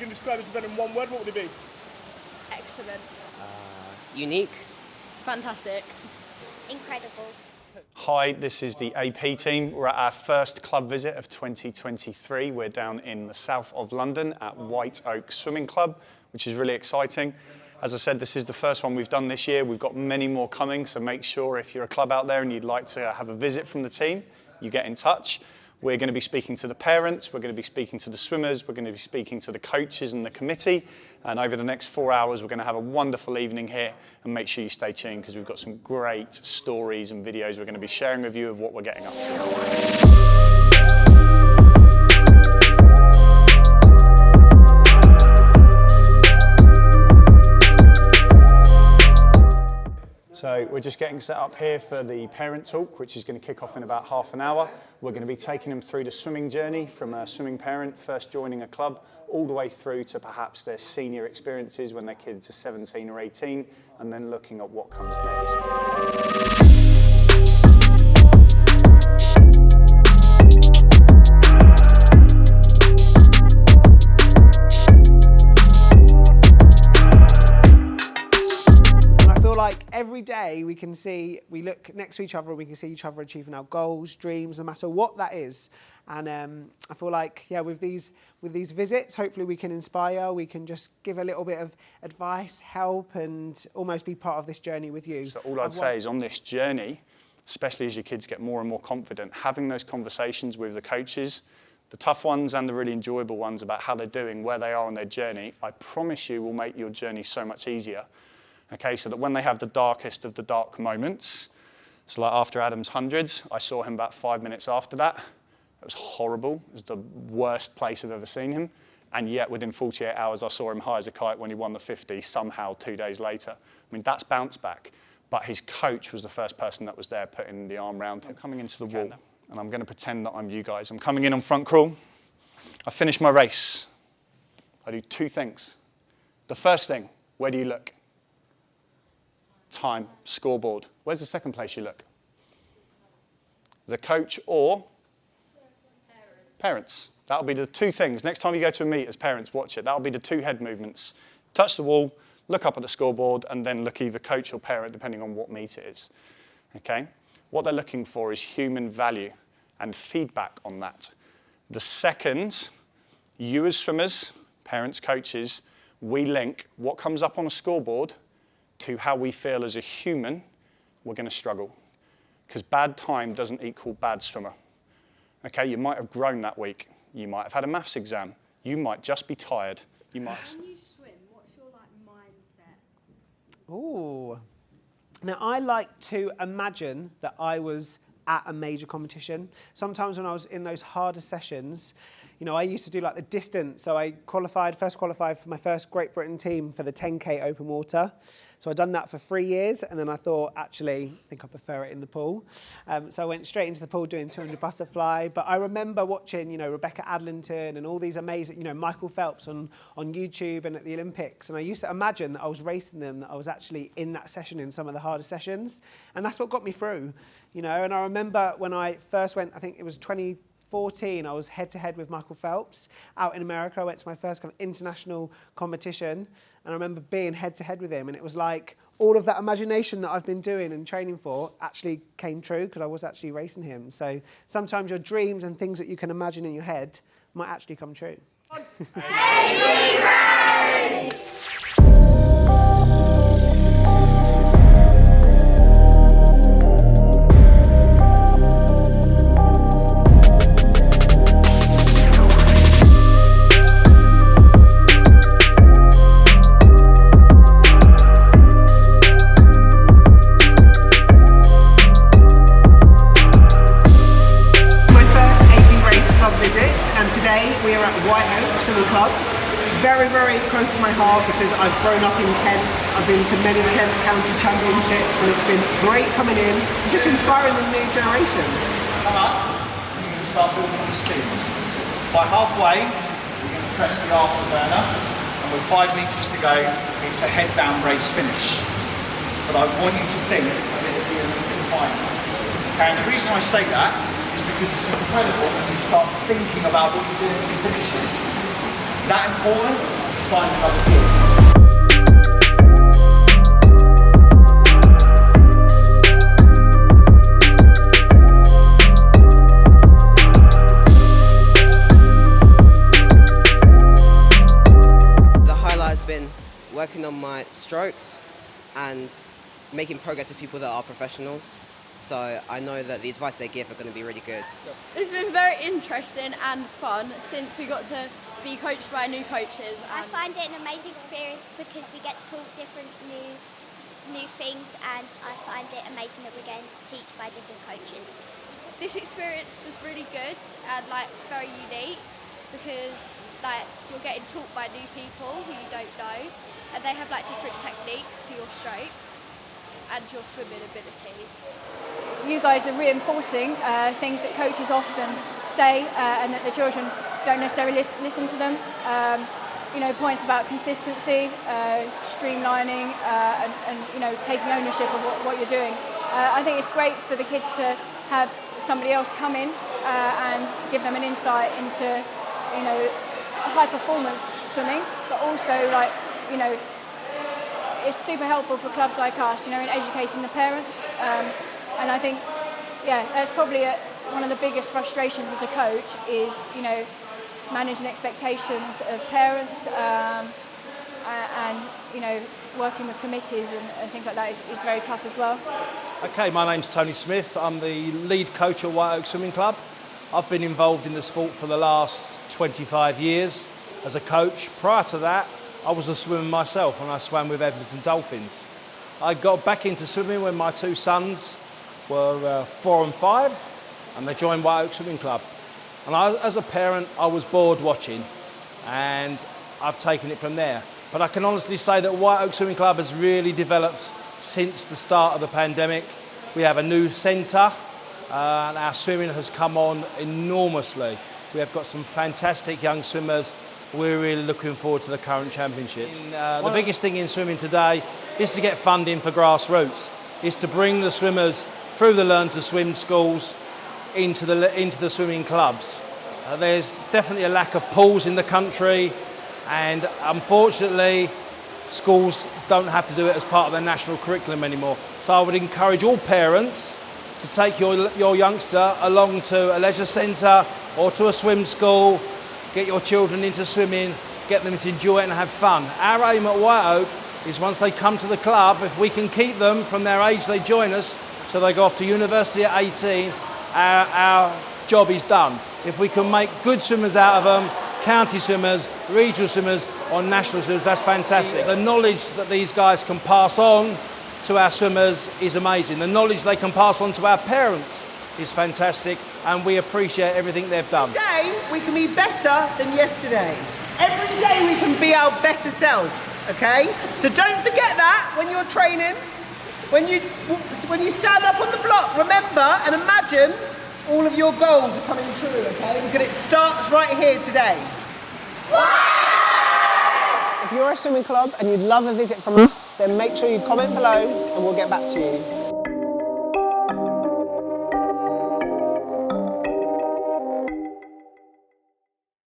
can describe this event in one word, what would it be? Excellent. Unique. Fantastic. Incredible. Hi, this is the AP team. We're at our first club visit of 2023. We're down in the south of London at White Oak Swimming Club, which is really exciting. As I said, this is the first one we've done this year. We've got many more coming, so make sure if you're a club out there and you'd like to have a visit from the team, you get in touch. We're going to be speaking to the parents, we're going to be speaking to the swimmers, we're going to be speaking to the coaches and the committee, and over the next 4 hours we're going to have a wonderful evening here, and make sure you stay tuned because we've got some great stories and videos we're going to be sharing with you of what we're getting up to. So we're just getting set up here for the parent talk, which is going to kick off in about half an hour. We're going to be taking them through the swimming journey from a swimming parent, first joining a club, all the way through to perhaps their senior experiences when their kids are 17 or 18, and then looking at what comes next. Like every day we look next to each other and we can see each other achieving our goals, dreams, no matter what that is. And I feel like, yeah, with these visits, hopefully we can inspire, we can just give a little bit of advice, help, and almost be part of this journey with you. So all I'd say is on this journey, especially as your kids get more and more confident, having those conversations with the coaches, the tough ones and the really enjoyable ones about how they're doing, where they are on their journey, I promise you will make your journey so much easier. Okay, so that when they have the darkest of the dark moments, so like after Adam's 100s, I saw him about 5 minutes after that. It was horrible. It was the worst place I've ever seen him. And yet within 48 hours, I saw him high as a kite when he won the 50 somehow 2 days later. I mean, that's bounce back. But his coach was the first person that was there putting the arm around him. I'm coming into the wall, and I'm going to pretend that I'm you guys. I'm coming in on front crawl. I finish my race. I do 2 things. The first thing, where do you look? Time, scoreboard. Where's the second place you look? The coach or parents. That'll be the 2 things. Next time you go to a meet as parents, watch it. That'll be the 2 head movements. Touch the wall, look up at the scoreboard, and then look either coach or parent, depending on what meet it is. Okay? What they're looking for is human value and feedback on that. The second, you as swimmers, parents, coaches, we link what comes up on a scoreboard to how we feel as a human, we're going to struggle. Because bad time doesn't equal bad swimmer. Okay, you might have grown that week. You might have had a maths exam. You might just be tired. You might. When you swim, what's your mindset? Ooh. Now, I like to imagine that I was at a major competition. Sometimes when I was in those harder sessions, you know, I used to do like the distance. So I first qualified for my first Great Britain team for the 10K open water. So I'd done that for 3 years, and then I thought, actually, I think I prefer it in the pool. So I went straight into the pool doing 200 butterfly. But I remember watching, you know, Rebecca Adlington and all these amazing, you know, Michael Phelps on YouTube and at the Olympics. And I used to imagine that I was racing them, that I was actually in that session in some of the harder sessions. And that's what got me through, you know. And I remember when I first went, I think it was 2014, I was head-to-head with Michael Phelps out in America. I went to my first kind of international competition, and I remember being head-to-head with him, and it was like all of that imagination that I've been doing and training for actually came true because I was actually racing him. So sometimes your dreams and things that you can imagine in your head might actually come true. Very, very close to my heart because I've grown up in Kent. I've been to many Kent County Championships, and it's been great coming in and just inspiring the new generation. Come up, and you're going to start building on speed. By halfway, we're going to press the afterburner, and with 5 meters to go, it's a head down race finish. But I want you to think of it as the Olympic final. And the reason I say that is because it's incredible when you start thinking about what you do when you finish this. that important, find another kid. The highlight has been working on my strokes and making progress with people that are professionals. So I know that the advice they give are going to be really good. It's been very interesting and fun since we got to be coached by new coaches. I find it an amazing experience because we get taught different new things, and I find it amazing that we're getting taught by different coaches. This experience was really good and very unique because you're getting taught by new people who you don't know, and they have different techniques to your strokes and your swimming abilities. You guys are reinforcing things that coaches often say and that the children don't necessarily listen to them. Points about consistency, streamlining and taking ownership of what you're doing. I think it's great for the kids to have somebody else come in and give them an insight into high performance swimming, but also it's super helpful for clubs like us, in educating the parents. And I think, that's probably one of the biggest frustrations as a coach is, managing expectations of parents and working with committees and things like that is very tough as well. Okay, my name's Tony Smith. I'm the lead coach at White Oak Swimming Club. I've been involved in the sport for the last 25 years as a coach. Prior to that, I was a swimmer myself and I swam with Edmonton Dolphins. I got back into swimming when my two sons were 4 and 5 and they joined White Oak Swimming Club. And as a parent, I was bored watching and I've taken it from there. But I can honestly say that White Oak Swimming Club has really developed since the start of the pandemic. We have a new centre and our swimming has come on enormously. We have got some fantastic young swimmers. We're really looking forward to the current championships. The biggest thing in swimming today is to get funding for Grassroots, is to bring the swimmers through the Learn to Swim schools into the swimming clubs. There's definitely a lack of pools in the country, and unfortunately schools don't have to do it as part of their national curriculum anymore. So I would encourage all parents to take your youngster along to a leisure centre or to a swim school. Get your children into swimming, get them to enjoy it and have fun. Our aim at White Oak is once they come to the club, if we can keep them from their age they join us till they go off to university at 18, our job is done. If we can make good swimmers out of them, county swimmers, regional swimmers or national swimmers, that's fantastic. The knowledge that these guys can pass on to our swimmers is amazing. The knowledge they can pass on to our parents is fantastic, and we appreciate everything they've done. Today we can be better than yesterday. Every day we can be our better selves, okay? So don't forget that when you're training, when you stand up on the block, remember and imagine all of your goals are coming true, okay? Because it starts right here today. If you're a swimming club and you'd love a visit from us, then make sure you comment below and we'll get back to you.